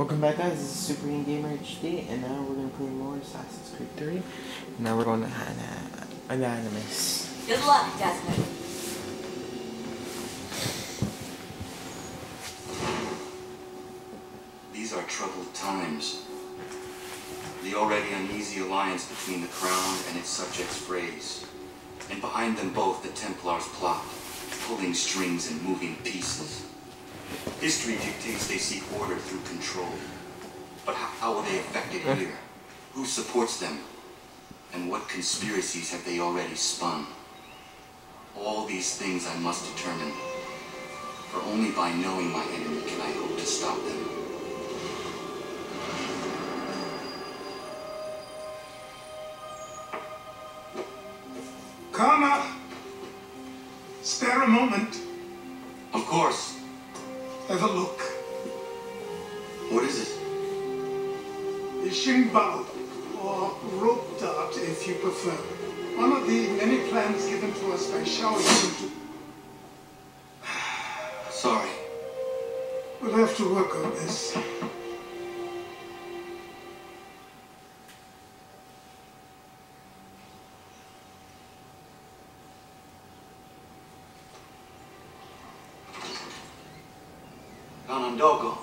Welcome back, guys. This is Super Gamer HD, and now we're gonna play more Assassin's Creed 3. And now we're going to Anonymous. Good luck, Desmond. These are troubled times. The already uneasy alliance between the Crown and its subjects frays, and behind them both the Templars plot, pulling strings and moving pieces. History dictates they seek order through control. But how are they affected here? Who supports them? And what conspiracies have they already spun? All these things I must determine. For only by knowing my enemy can I hope to stop them. Kana! Spare a moment. Of course. Have a look. What is it? The Shingbao, or rope dart if you prefer. One of the many plans given to us by Shao Yun. Sorry. We'll have to work on this. Ganondogo,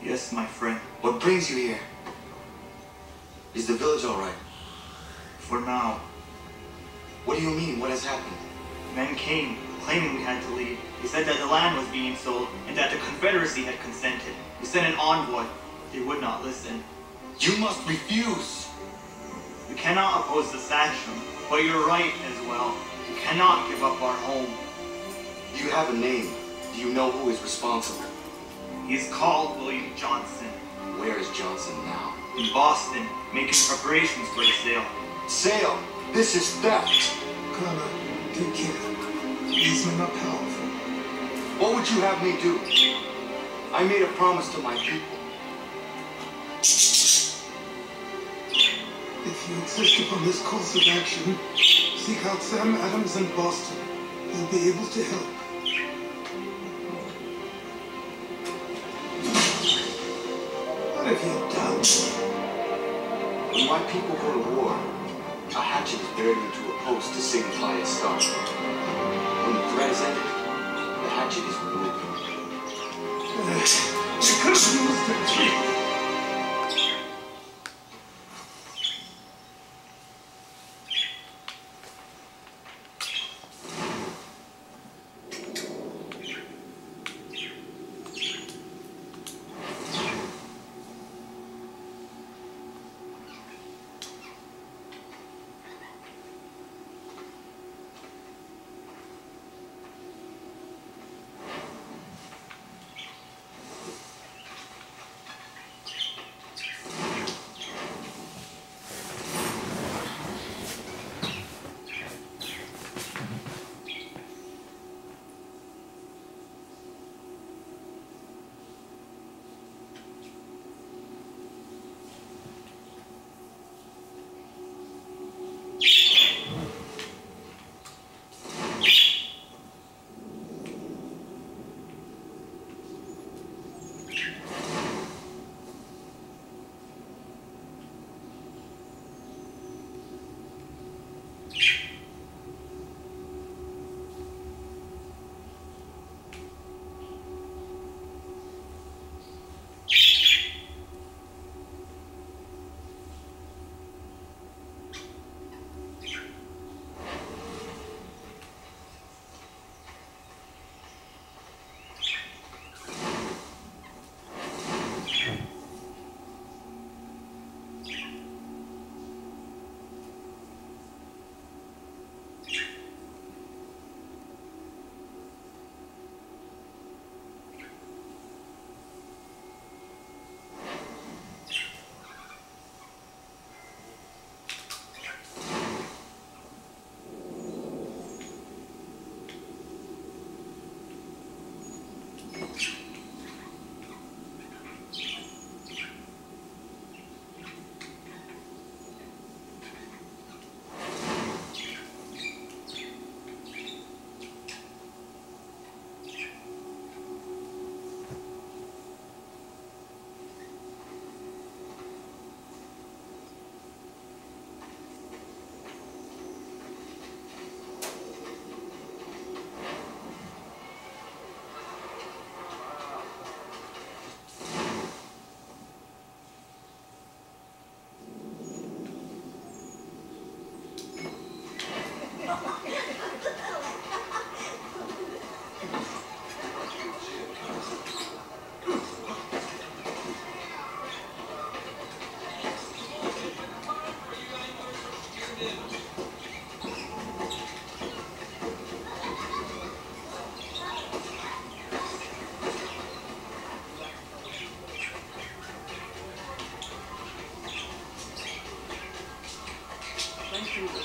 Yes, my friend. what brings you here? Is the village all right? For now. What do you mean? What has happened? Men came, claiming we had to leave. They said that the land was being sold, and that the Confederacy had consented. We sent an envoy. They would not listen. You must refuse! We cannot oppose the Sachem, but you're right as well. We cannot give up our home. Do you have a name? Do you know who is responsible? He is called William Johnson. Where is Johnson now? In Boston, making preparations for the sale. Sale! This is theft! Kana, take care. These men are powerful. What would you have me do? I made a promise to my people. If you insist upon this course of action, seek out Sam Adams in Boston. He'll be able to help. What have you done? When my people go to war, a hatchet is buried into a post to signify its start. When the threat is ended, the hatchet is removed. You could have used a tree.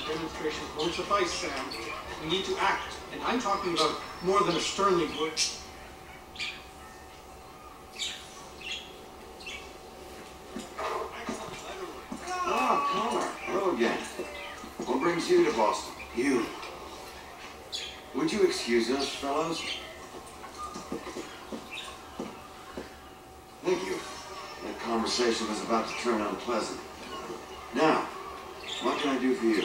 demonstrations won't suffice, Sam. We need to act, and I'm talking about more than a sternly word. Ah, Connor. Hello again. What brings you to Boston? You. Would you excuse us, fellows? Thank you. That conversation was about to turn unpleasant. Now, what can I do for you?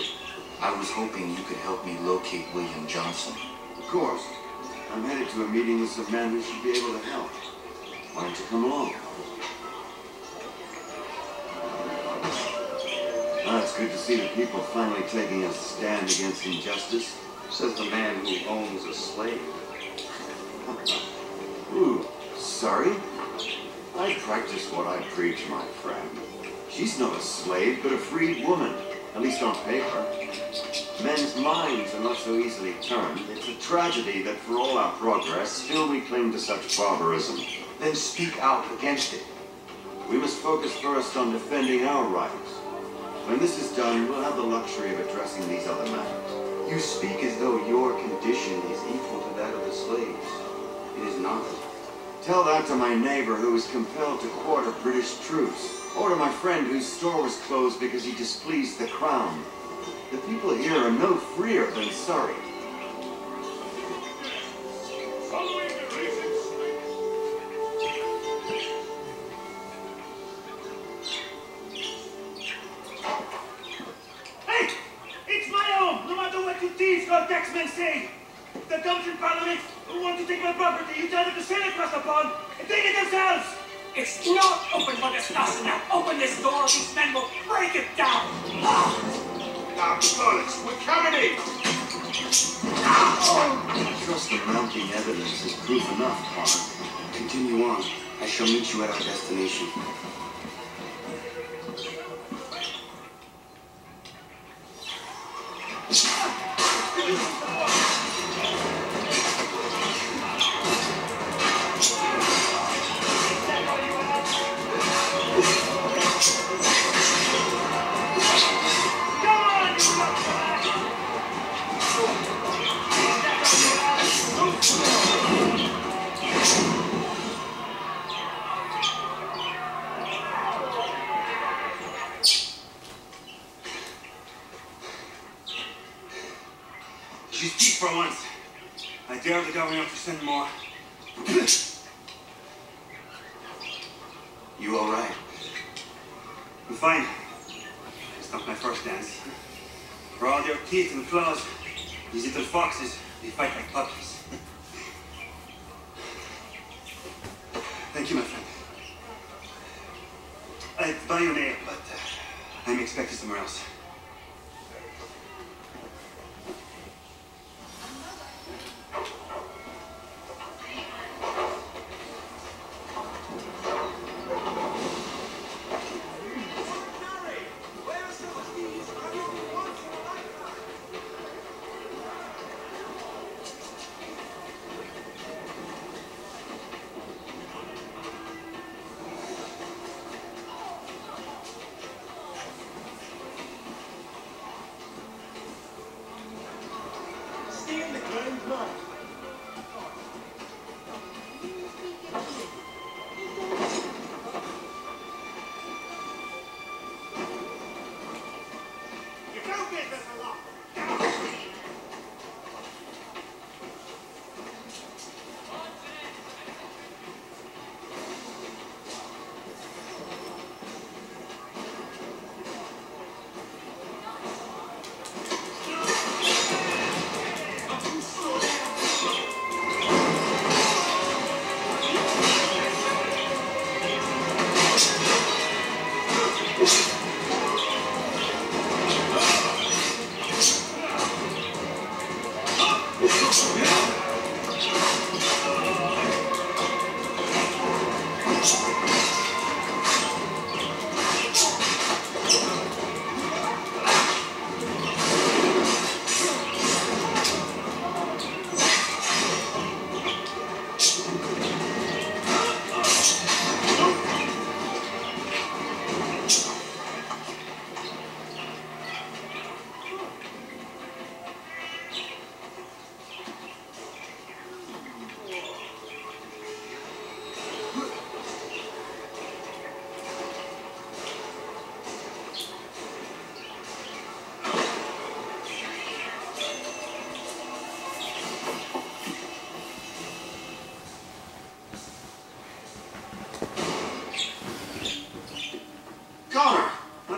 I was hoping you could help me locate William Johnson. Of course. I'm headed to a meeting with some men who should be able to help. Why don't you come along? Ah, it's good to see the people finally taking a stand against injustice. Says the man who owns a slave. Ooh, sorry? I practice what I preach, my friend. She's not a slave, but a freed woman, at least on paper. Men's minds are not so easily turned. It's a tragedy that for all our progress, still we cling to such barbarism. Then speak out against it. We must focus first on defending our rights. When this is done, we'll have the luxury of addressing these other matters. You speak as though your condition is equal to that of the slaves. It is not. Tell that to my neighbor who was compelled to quarter British troops, or to my friend whose store was closed because he displeased the crown. The people here are no freer than Surrey. Following the reasons. Hey! It's my home, no matter what you thieves or taxmen say. The comes in Parliament who want to take my property, you tell them to sail across the pond and take it themselves. It's not open for discussion now. Open this door, these men will break it down. Now, Scarlett, we're coming in. I trust the mounting evidence is proof enough, Connor. Continue on. I shall meet you at our destination. You speak for once. I dare the governor to send more. You all right? I'm fine. It's not my first dance. For all their teeth and claws, these little foxes, they fight like puppies. Thank you, my friend. I'd buy you an ale, but I'm expected somewhere else.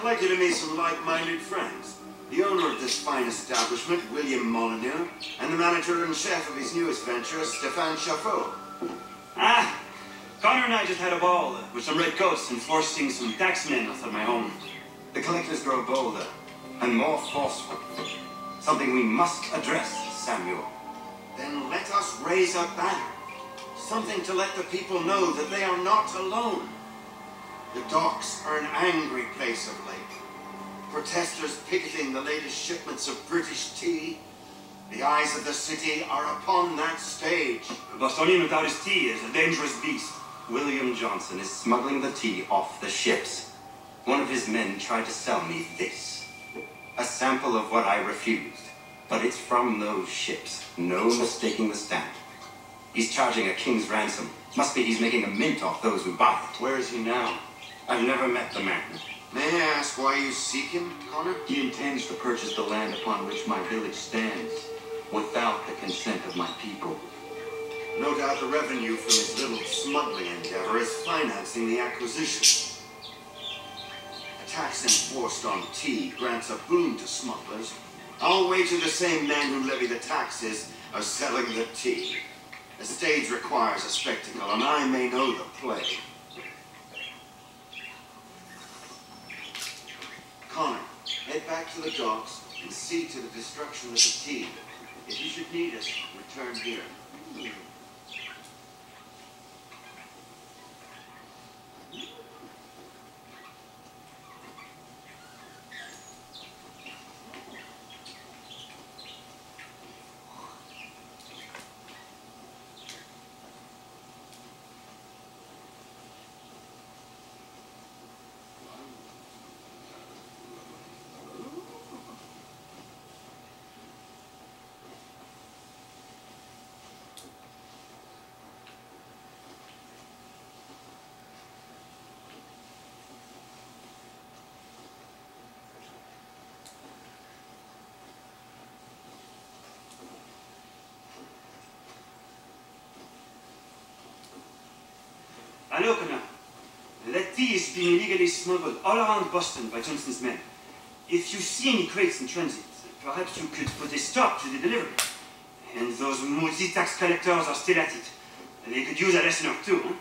I'd like you to meet some like-minded friends. The owner of this fine establishment, William Molyneux, and the manager and chef of his newest venture, Stéphane Chaffeau. Ah, Connor and I just had a ball with some red coats enforcing some taxmen of my home. The collectors grow bolder and more forceful. Something we must address, Samuel. Then let us raise a banner. Something to let the people know that they are not alone. The docks are an angry place of late. Protesters picketing the latest shipments of British tea. The eyes of the city are upon that stage. A Bostonian without his tea is a dangerous beast. William Johnson is smuggling the tea off the ships. One of his men tried to sell me this. A sample of what I refused. But it's from those ships. No mistaking the stamp. He's charging a king's ransom. Must be he's making a mint off those who buy it. Where is he now? I've never met the man. May I ask why you seek him, Connor? He intends to purchase the land upon which my village stands, without the consent of my people. No doubt the revenue from his little smuggling endeavor is financing the acquisition. A tax enforced on tea grants a boon to smugglers. I'll wager the same men who levy the taxes are selling the tea. The stage requires a spectacle, and I may know the play. Connor, head back to the docks and see to the destruction of the tea. If you should need us, return here. Hello, Connor. That tea is being illegally smuggled all around Boston by Johnson's men. If you see any crates in transit, perhaps you could put a stop to the delivery. And those multi-tax collectors are still at it. They could use a lesson or two, huh?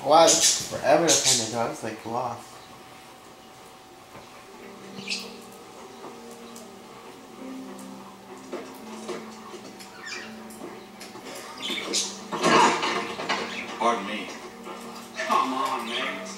Wow, it took forever to find the dog. It's like lost. Pardon me. Come on, mate.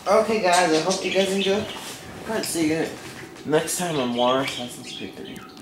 Okay, guys, I hope you guys enjoyed. Alright, see you next time on more Assassin's Creed 3.